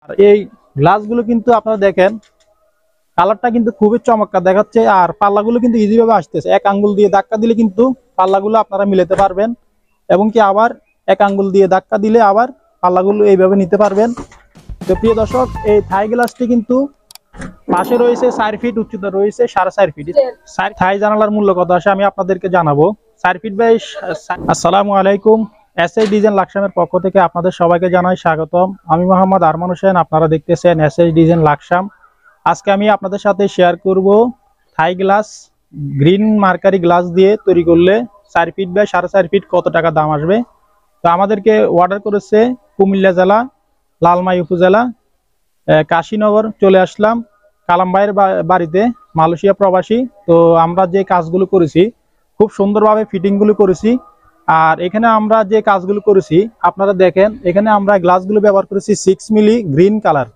আর এই গ্লাসগুলো কিন্তু আপনারা দেখেন কালারটা কিন্তু খুবই চমৎকার দেখাচ্ছে। আর পাল্লাগুলো কিন্তু ইজি ভাবে আসতেছে, এক আঙ্গুল দিয়ে ধাক্কা দিলে কিন্তু পাল্লাগুলো আপনারা মিলাতে পারবেন এবং কি আবার এক আঙ্গুল দিয়ে ধাক্কা দিলে আবার পাল্লাগুলো এইভাবে নিতে পারবেন। তো প্রিয় দর্শক, এই থাই গ্লাসটি কিন্তু পাশে রয়েছে 4 ফিট, উচ্চতা রয়েছে 4.5 ফিট। থাই জানালার মূল্য কত আসে আমি আপনাদেরকে জানাবো। 4 ফিট বাই। আসসালামু আলাইকুম, এসএস ডিজাইন লাকসামের পক্ষ থেকে আপনাদের সবাইকে জানাই স্বাগতম। আমি মোহাম্মদ আরমান হোসেন, আপনারা দেখতেছেন এসএস ডিজাইন লাকসাম। আজকে আমি আপনাদের সাথে শেয়ার করব Thai glass green mercury glass দিয়ে তৈরি করলে 4 ফিট বাই 4.5 ফিট কত টাকা দাম আসবে। তো আমাদেরকে অর্ডার করেছে কুমিল্লা জেলা লালমাই উপজেলা কাশীনগর। চলে আসলাম কালাম ভাইয়ের বাড়িতে, মালয়েশিয়া প্রবাসী। তো আমরা যে কাজগুলো করেছি খুব সুন্দরভাবে ফিটিংগুলো করেছি। আর এখানে আমরা যে কাজগুলো করেছি আপনারা দেখেন, এখানে আমরা গ্লাসগুলো ব্যবহার করেছি 6 মিলি গ্রিন কালার,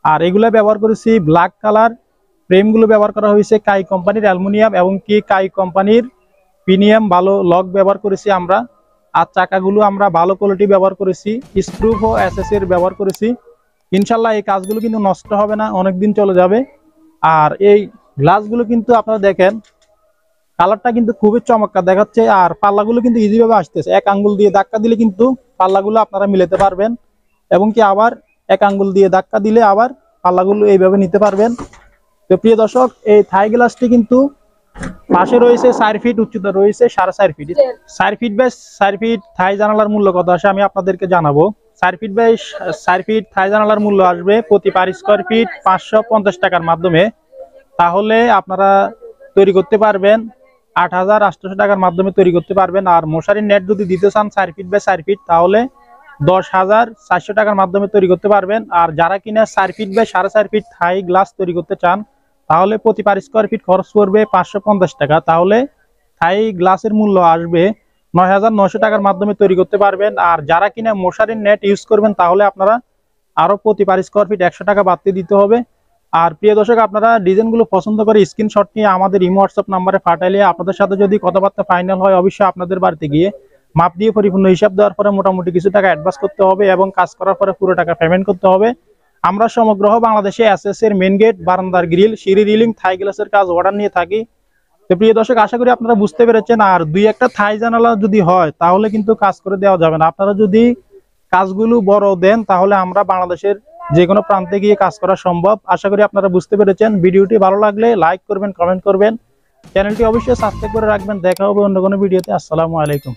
আর এগুলো ব্যবহার করেছি ব্ল্যাক কালার। ফ্রেমগুলো ব্যবহার করা হয়েছে কাই কোম্পানির অ্যালুমিনিয়াম এবং কি কাই কোম্পানির প্রিমিয়াম ভালো লক ব্যবহার করেছি আমরা। আর চাকাগুলো আমরা ভালো কোয়ালিটি ব্যবহার করেছি, স্ক্রু ও এসএস এর ব্যবহার করেছি। ইনশাল্লাহ এই কাজগুলো কিন্তু নষ্ট হবে না, অনেকদিন চলে যাবে। আর এই গ্লাসগুলো কিন্তু আপনারা দেখেন কালারটা কিন্তু খুবই চমৎকার দেখাচ্ছে। আর পাল্লাগুলো কিন্তু ইজি ভাবে আসতেছে, এক আঙ্গুল দিয়ে ধাক্কা দিলে কিন্তু পাল্লাগুলো আপনারা মিলাতে পারবেন এবং কি আবার এক আঙ্গুল দিয়ে ধাক্কা দিলে আবার পাল্লাগুলো এইভাবে নিতে পারবেন। তো প্রিয় দর্শক, এই থাই গ্লাসটি কিন্তু পাশে রয়েছে 4 ফিট, উচ্চতা রয়েছে 4.5 feet. 4 feet by 4 feet Thai জানালার মূল্য কত আসে আমি আপনাদেরকে জানাবো। 4 ফিট বাই 4 ফিট থাই জানালার মূল্য আসবে প্রতি পার স্কোয়ার ফিট 550 টাকার মাধ্যমে। তাহলে আপনারা তৈরি করতে পারবেন 8,800 টাকার মাধ্যমে তৈরি করতে পারবেন। আর মশারির নেট যদি দিতে চান 4 ফিট বাই 4 ফিট তাহলে 10,400 টাকার মাধ্যমে তৈরি করতে পারবেন। আর যারা কিনা 4 feet by 4.5 feet Thai glass তৈরি করতে চান তাহলে প্রতি পার স্কোয়ার ফিট খরচ পড়বে 550 টাকা। তাহলে থাই গ্লাসের মূল্য আসবে 9,900 টাকার মাধ্যমে তৈরি করতে পারবেন। আর যারা কিনা মশারির নেট ইউজ করবেন তাহলে আপনারা আরো প্রতি পার স্কোয়ার ফিট 100 টাকা বাড়তি দিতে হবে। আর প্রিয় দর্শক, আপনারা ডিজাইনগুলো পছন্দ করে স্ক্রিনশট নিয়ে আমাদের ইমো হোয়াটসঅ্যাপ নাম্বারে পাঠাইলে আপনাদের সাথে যদি কথাবার্তা ফাইনাল হয় অবশ্যই আপনাদের বাড়িতে গিয়ে মাপ দিয়ে পরিপূর্ণ হিসাব দেওয়ার পরে মোটামুটি কিছু টাকা অ্যাডভান্স করতে হবে এবং কাজ করার পরে পুরো টাকা পেমেন্ট করতে হবে। আমরা সমগ্র বাংলাদেশে এসএস এর মেইন গেট, বারান্দার গ্রিল, সিঁড়ি রিলিং, থাই গ্লাসের কাজ অর্ডার নিয়ে থাকি। তো প্রিয় দর্শক, আশা করি আপনারা বুঝতে পেরেছেন। আর দুই একটা থাই জানালা যদি হয় তাহলে কিন্তু কাজ করে দেওয়া যাবে না। আপনারা যদি কাজগুলো বড় দেন তাহলে আমরা বাংলাদেশের যে কোনো প্রান্তে গিয়ে কাজ করা সম্ভব। আশা করি আপনারা বুঝতে পেরেছেন। ভিডিওটি ভালো লাগলে লাইক করবেন, কমেন্ট করবেন, চ্যানেলটি অবশ্যই সাবস্ক্রাইব করে রাখবেন। দেখা হবে অন্য কোনো ভিডিওতে। আসসালামু আলাইকুম।